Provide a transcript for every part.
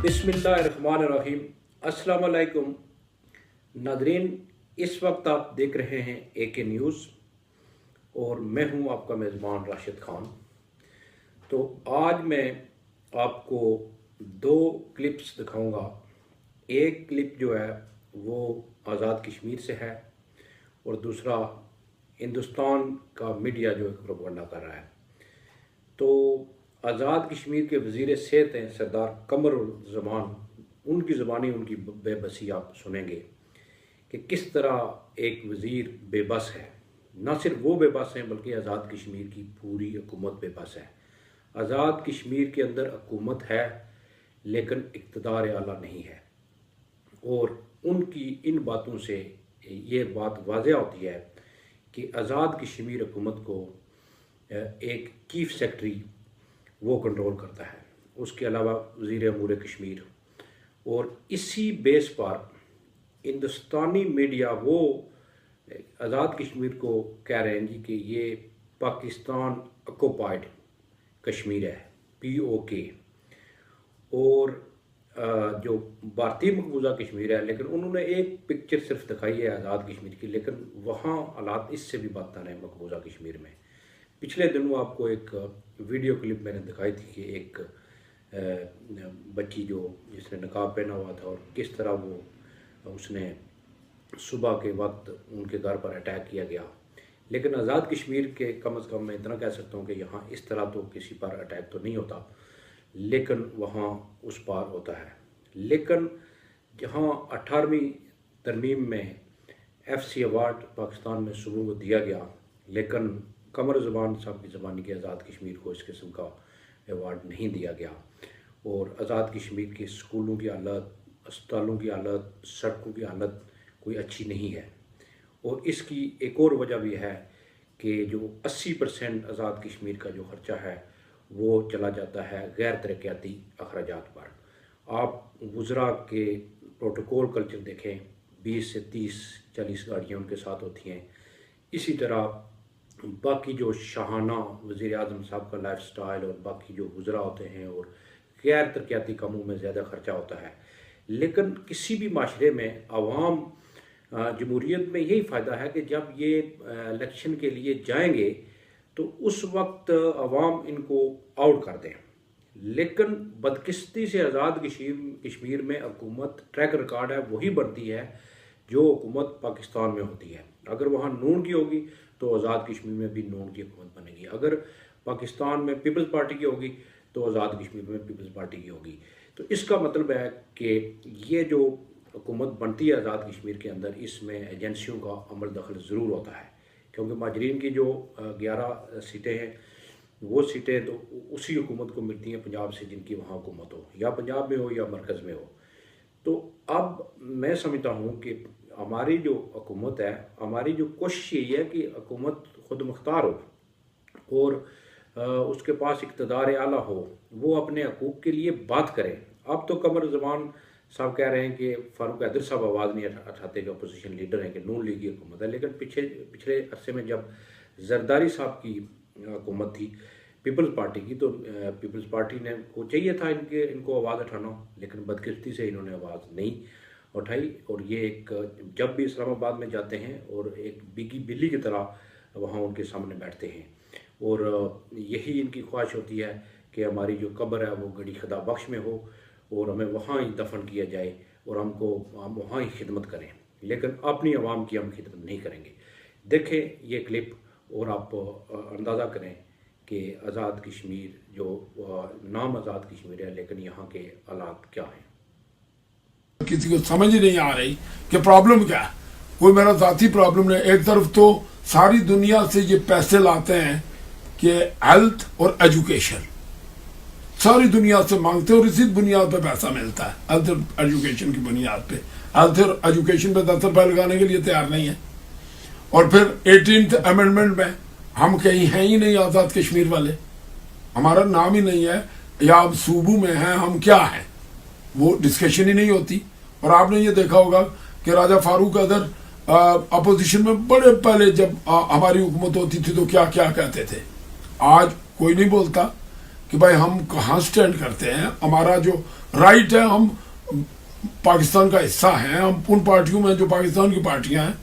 बिस्मिल्लाहिर्रहमानिर्रहीम। अस्सलाम वालेकुम नादरीन, इस वक्त आप देख रहे हैं AK न्यूज़ और मैं हूं आपका मेज़बान राशिद खान। तो आज मैं आपको दो क्लिप्स दिखाऊंगा। एक क्लिप जो है वो आज़ाद कश्मीर से है और दूसरा हिंदुस्तान का मीडिया जो एक प्रोपेगेंडा कर रहा है। तो आज़ाद कश्मीर के वज़ीर सेहत हैं सरदार कमरुज़्ज़मान, उनकी ज़बानी उनकी बेबसी आप सुनेंगे कि किस तरह एक वज़ीर बेबस है। न सिर्फ वो बेबस हैं बल्कि आज़ाद कश्मीर की पूरी हुकूमत बेबस है। आज़ाद कश्मीर के अंदर हुकूमत है लेकिन इक़्तिदार आला नहीं है, और उनकी इन बातों से ये बात वाज़ह होती है कि आज़ाद कश्मीर हुकूमत को एक चीफ सेक्रेटरी वो कंट्रोल करता है, उसके अलावा वज़ीर अमूर कश्मीर। और इसी बेस पर हिंदुस्तानी मीडिया वो आज़ाद कश्मीर को कह रहे हैं जी कि ये पाकिस्तान ऑक्युपाइड कश्मीर है, POK, और जो भारतीय मकबूजा कश्मीर है। लेकिन उन्होंने एक पिक्चर सिर्फ दिखाई है आज़ाद कश्मीर की, लेकिन वहाँ हालात इससे भी बदतर हैं मकबूजा कश्मीर में। पिछले दिनों आपको एक वीडियो क्लिप मैंने दिखाई थी कि एक बच्ची जो जिसने नकाब पहना हुआ था और किस तरह वो उसने सुबह के वक्त उनके घर पर अटैक किया गया। लेकिन आज़ाद कश्मीर के कम से कम मैं इतना कह सकता हूँ कि यहाँ इस तरह तो किसी पर अटैक तो नहीं होता, लेकिन वहाँ उस पार होता है। लेकिन जहाँ 18वीं तरमीम में FC अवार्ड पाकिस्तान में सुबह को दिया गया, लेकिन कमरुज़्ज़मान साहब की ज़बानी के आज़ाद कश्मीर को इस किस्म का अवार्ड नहीं दिया गया। और आज़ाद कश्मीर के स्कूलों की हालत, अस्पतालों की हालत, सड़कों की हालत कोई अच्छी नहीं है। और इसकी एक और वजह भी है कि जो 80% आज़ाद कश्मीर का जो ख़र्चा है वो चला जाता है गैर तरक्याती अखराजात पर। आप वुज़रा के प्रोटोकॉल कल्चर देखें, 20 से 30-40 गाड़ियाँ उनके साथ होती हैं। इसी तरह बाकी जो शाहाना वज़ीर आज़म साहब का लाइफ स्टाइल और बाकी जो वुज़रा होते हैं और गैर तरक्याती कामों में ज़्यादा ख़र्चा होता है। लेकिन किसी भी माशरे में आवाम जमहूरियत में यही फ़ायदा है कि जब ये इलेक्शन के लिए जाएंगे तो उस वक्त आवाम इनको आउट कर दें। लेकिन बदकिस्मती से आज़ाद कश्मीर में हुकूमत ट्रैक रिकॉर्ड है वही बनती है जो हुकूमत पाकिस्तान में होती है। अगर वहाँ नून की होगी तो आज़ाद कश्मीर में भी नून की हुकूमत बनेगी। अगर पाकिस्तान में पीपल्स पार्टी की होगी तो आज़ाद कश्मीर में पीपल्स पार्टी की होगी। तो इसका मतलब है कि ये जो हुकूमत बनती है आज़ाद कश्मीर के अंदर, इसमें एजेंसियों का अमल दखल ज़रूर होता है, क्योंकि माजरीन की जो 11 सीटें हैं वो सीटें तो उसी हुकूमत को मिलती हैं पंजाब से जिनकी वहाँ हुकूमत हो, या पंजाब में हो या मरकज़ में हो। तो अब मैं समझता हूँ कि हमारी जो हुकूमत है, हमारी जो कोशिश यही है कि हुकूमत खुद मुख्तार हो और उसके पास इक़्तिदार आला हो, वो अपने हकूक़ के लिए बात करें। अब तो कमरुज़्ज़मान साहब कह रहे हैं कि फ़ारूक हैदर साहब आवाज़ नहीं उठाते जो अपोजिशन लीडर हैं कि नून लीग की हुकूमत है। लेकिन पिछले अरसे में जब जरदारी साहब की हुकूमत थी पीपल्स पार्टी की, तो पीपल्स पार्टी ने को चाहिए था इनको आवाज़ उठाना, लेकिन बदकिस्मती से इन्होंने आवाज़ नहीं उठाई। और ये एक जब भी इस्लामाबाद में जाते हैं और एक बिगी बिल्ली की तरह वहाँ उनके सामने बैठते हैं, और यही इनकी ख्वाहिश होती है कि हमारी जो कब्र है वो गड़ी खुदा बख्श में हो और हमें वहाँ ही दफन किया जाए और हम वहाँ ही खिदमत करें, लेकिन अपनी आवाम की हम खिदमत नहीं करेंगे। देखें ये क्लिप और आप अंदाज़ा करें कि आज़ाद कश्मीर जो नाम आज़ाद कश्मीर है, लेकिन यहाँ के हालात क्या हैं। किसी को समझ ही नहीं आ रही कि प्रॉब्लम क्या है। कोई मेरा ज़ाती प्रॉब्लम नहीं। एक तरफ तो सारी दुनिया से ये पैसे लाते हैं कि हेल्थ और एजुकेशन सारी दुनिया से मांगते हैं और इसी बुनियाद पे पैसा मिलता है, हेल्थ और एजुकेशन की बुनियाद पे। हेल्थ और एजुकेशन पे 10 रुपये लगाने के लिए तैयार नहीं है। और फिर 18th अमेंडमेंट में हम कहीं हैं ही नहीं आज़ाद कश्मीर वाले, हमारा नाम ही नहीं है, या अब सूबू में हैं, हम क्या हैं वो डिस्कशन ही नहीं होती। और आपने ये देखा होगा कि राजा फारूक अदर अपोजिशन में बड़े पहले जब हमारी हुकूमत होती थी तो क्या क्या कहते थे। आज कोई नहीं बोलता, کہ بھائی ہم کہاں سٹینڈ کرتے ہیں, ہمارا جو رائٹ ہے, ہم پاکستان کا حصہ ہیں, ہم ان پارٹیوں میں جو پاکستان کی پارٹیاں ہیں,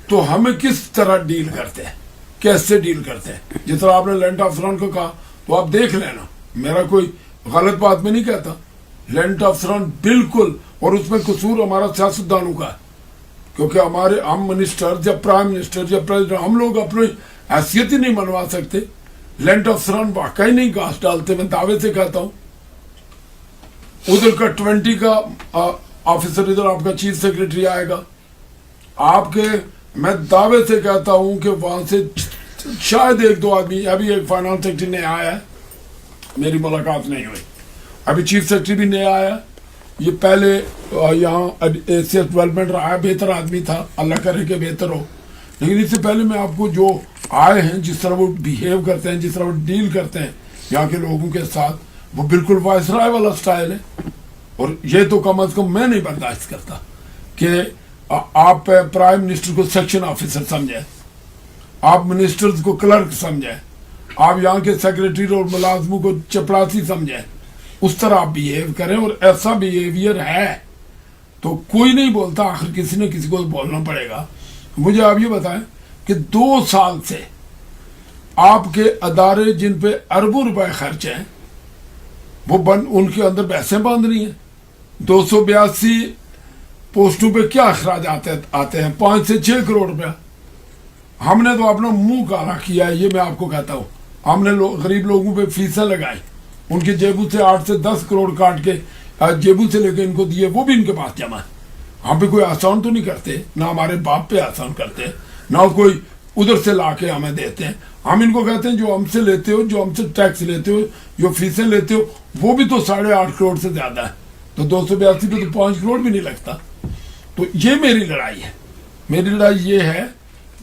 تو ہمیں کس طرح ڈیل کرتے ہیں, کیسے ڈیل کرتے ہیں. جس طرح آپ نے لینڈ افسران کو کہا تو آپ دیکھ لینا, میرا کوئی غلط بات میں نہیں کہتا, لینڈ افسران بالکل, اور اس میں قصور ہمارا سیاستدانوں کا ہے, کیونکہ ہم منسٹر یا پرائم منسٹر یا پریزیڈنٹ, ہم لوگ اپنی حیثیت ہی نہیں منوا سکتے. لینڈ افسران واقعی نہیں گھاس ڈالتے, میں دعوے سے کہتا ہوں. ادھر کا 20 کا آفیسر ادھر آپ کا چیف سیکرٹری آئے گا آپ کے, میں دعوے سے کہتا ہوں کہ وہاں سے شاید 1-2 آدمی, ابھی ایک فائنانس سیکرٹری نیا آیا ہے, میری ملاقات نہیں ہوئی, ابھی چیف سیکرٹری بھی نیا آیا, یہ پہلے یہاں ایسیس ڈیولپمنٹ رہا ہے, بہتر آدمی تھا, اللہ کرے کہ بہتر ہو. لیکن اس سے پہلے میں آپ کو جو آئے ہیں, جس طرح وہ بیہیو کرتے ہیں, جس طرح وہ ڈیل کرتے ہیں یہاں کے لوگوں کے ساتھ, وہ بالکل وائسرائے والا سٹائل ہے. اور یہ تو کم از کم میں نہیں برداشت کرتا کہ آپ پرائم منسٹر کو سیکشن آفیسر سمجھیں, آپ منسٹرز کو کلرک سمجھیں, آپ یہاں کے سیکرٹری اور ملازموں کو چپڑاسی سمجھیں, اس طرح آپ بیہیو کریں. اور ایسا بیہیویئر ہے تو کوئی نہیں بولتا, آخر کسی نے کسی کو بولنا پڑے گا. مجھے آپ یہ بتائیں کہ 2 سال سے آپ کے ادارے جن پہ اربوں روپے خرچ ہیں وہ ان کے اندر بحثیں باندھ رہی ہیں. 282 پوسٹوں پہ کیا اخراجات آتے ہیں, 5 سے 6 کروڑ روپیہ. ہم نے تو اپنا منہ کالا کیا ہے, یہ میں آپ کو کہتا ہوں. ہم نے غریب لوگوں پہ فیسیں لگائی, ان کے جیبوں سے 8 سے 10 کروڑ کاٹ کے جیبوں سے لے کے ان کو دیے, وہ بھی ان کے پاس جمع ہے. ہم پہ کوئی آسان تو نہیں کرتے, نہ ہمارے باپ پہ آسان کرتے, نہ کوئی ادھر سے لا کے ہمیں دیتے ہیں. ہم ان کو کہتے ہیں جو ہم سے لیتے ہو, جو ہم سے ٹیکس لیتے ہو, جو فیسیں لیتے ہو, وہ بھی تو 8.5 کروڑ سے زیادہ ہے. تو 282 پہ تو 5 کروڑ بھی نہیں لگتا. تو یہ میری لڑائی ہے. میری لڑائی یہ ہے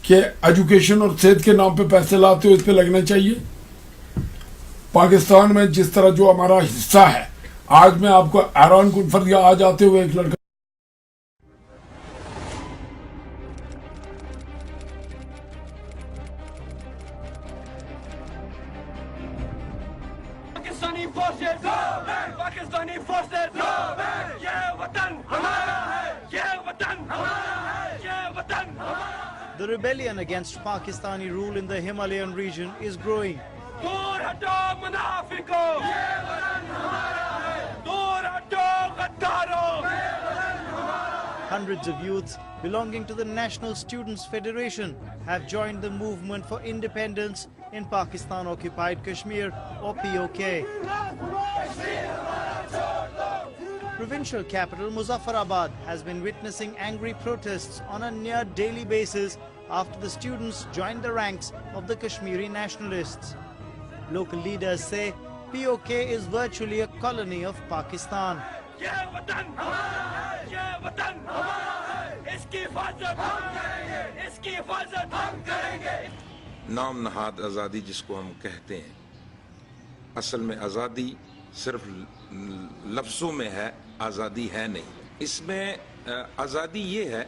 کہ ایجوکیشن اور صحت کے نام پہ پیسے لاتے ہو, اس پہ لگنا چاہیے. پاکستان میں جس طرح جو ہمارا حصہ ہے, آج میں آپ کو ایران کنفر یا آج آتے ہوئے ایک لڑکا پاکستانی فورسز یہ وطن ہمارا ہے, یہ وطن ہمارا ہے, یہ وطن ہمارا ہے. The rebellion against Pakistani rule in the Himalayan region is growing. دور ہٹو منافقوں, یہ وطن ہمارا ہے. دور ہٹو غداروں, یہ وطن ہمارا ہے. Hundreds of youths belonging to the National Students Federation have joined the movement for independence in Pakistan-occupied Kashmir, or POK. Provincial capital Muzaffarabad has been witnessing angry protests on a near daily basis after the students joined the ranks of the Kashmiri nationalists. Local leaders say POK is virtually a colony of Pakistan. یہ وطن ہمارا ہے, یہ وطن ہمارا ہے. اس کی حفاظت ہم کریں گے, اس کی حفاظت ہم کریں گے. نام نہاد آزادی جس کو ہم کہتے ہیں, اصل میں آزادی صرف لفظوں میں ہے, آزادی ہے نہیں. اس میں آزادی یہ ہے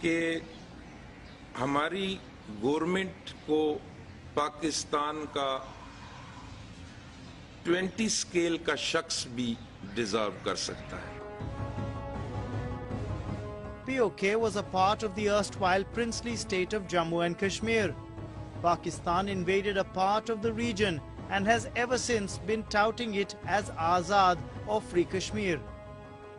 کہ ہماری گورنمنٹ کو پاکستان کا 20 اسکیل کا شخص بھی ڈیزرو کر سکتا ہے. POK was a part of the erstwhile princely state of Jammu and Kashmir. Pakistan invaded a part of the region and has ever since been touting it as Azad or Free Kashmir.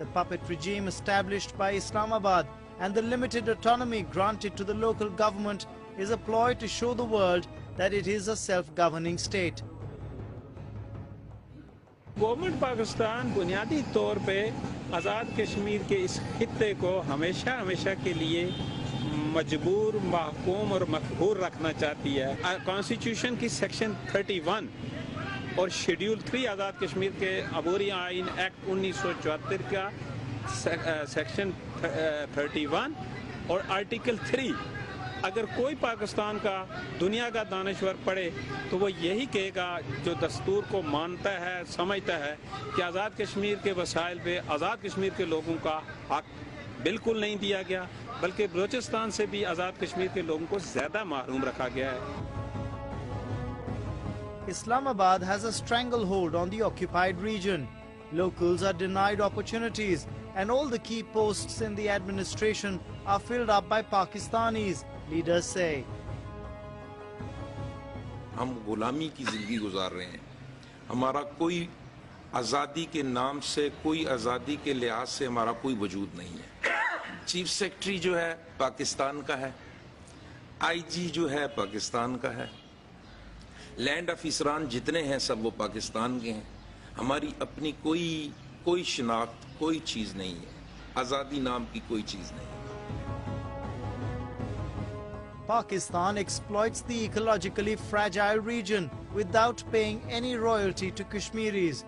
The puppet regime established by Islamabad and the limited autonomy granted to the local government is a ploy to show the world that it is a self-governing state. Government Pakistan بنیادی طور پہ آزاد کشمیر کے اس خطے کو ہمیشہ کے لیے مجبور, محکوم اور مقہور رکھنا چاہتی ہے. کانسٹیٹیوشن کی سیکشن 31 اور شیڈیول 3 آزاد کشمیر کے عبوری آئین ایکٹ 1974 کا سیکشن 31 اور آرٹیکل 3, اگر کوئی پاکستان کا دنیا کا دانشور پڑھے تو وہ یہی کہے گا, جو دستور کو مانتا ہے, سمجھتا ہے کہ آزاد کشمیر کے وسائل پہ آزاد کشمیر کے لوگوں کا حق بالکل نہیں دیا گیا, بلکہ بلوچستان سے بھی آزاد کشمیر کے لوگوں کو زیادہ محروم رکھا گیا ہے. Islamabad has a stranglehold on the occupied region. Locals are denied opportunities, and all the key posts in the administration are filled up by Pakistanis, leaders say. हम गुलामी की जिंदगी गुजार रहे हैं. हमारा कोई आज़ादी के नाम से, कोई आज़ादी के लिहाज से हमारा कोई वजूद नहीं है. चीफ सेक्रेटरी जो है पाकिस्तान का है, आईजी जो है पाकिस्तान का है, लैंड ऑफिसरान जितने हैं सब वो पाकिस्तान के हैं. हमारी अपनी कोई शिनाख्त, कोई चीज़ नहीं है. आज़ादी नाम की कोई चीज़ नहीं है. Pakistan exploits the ecologically fragile region without paying any royalty to Kashmiris.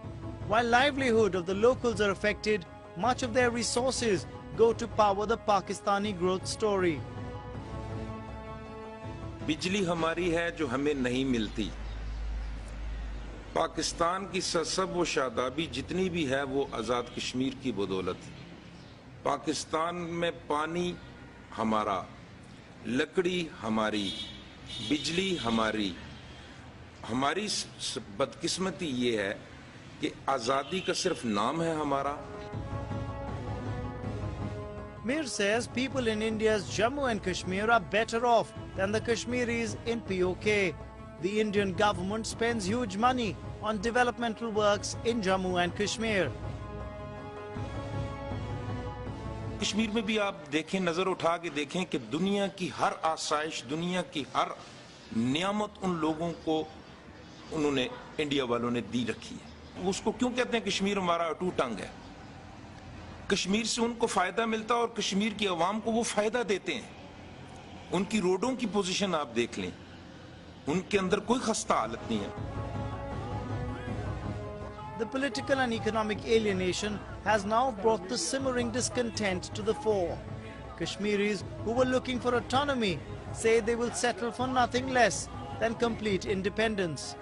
While livelihood of the locals are affected, much of their resources go to power the Pakistani growth story. बिजली हमारी है जो हमें नहीं मिलती. पाकिस्तान की सब वो शादाबी जितनी भी है वो आज़ाद कश्मीर की बदौलत. पाकिस्तान में पानी हमारा, लकड़ी हमारी, बिजली हमारी. हमारी बदकिस्मती ये है कि आज़ादी का सिर्फ नाम है हमारा. Mir says people in India's Jammu and Kashmir are better off than the Kashmiris in POK. The Indian government spends huge money on developmental works in Jammu and Kashmir. Kashmir में भी आप देखें, नजर उठा के देखें कि दुनिया की हर आसाइश, दुनिया की हर नियामत उन लोगों को उन्होंने, इंडिया वालों ने दी रखी है. उसको क्यों कहते हैं कश्मीर हमारा अटूट अंग है? कश्मीर से उनको फायदा मिलता है और कश्मीर की आवाम को वो फायदा देते हैं. उनकी रोडों की पोजीशन आप देख लें, उनके अंदर कोई खस्ता हालत नहीं है. The political and economic alienation has now brought the simmering discontent to the fore. Kashmiris who were looking for autonomy say they will settle for nothing less than complete independence.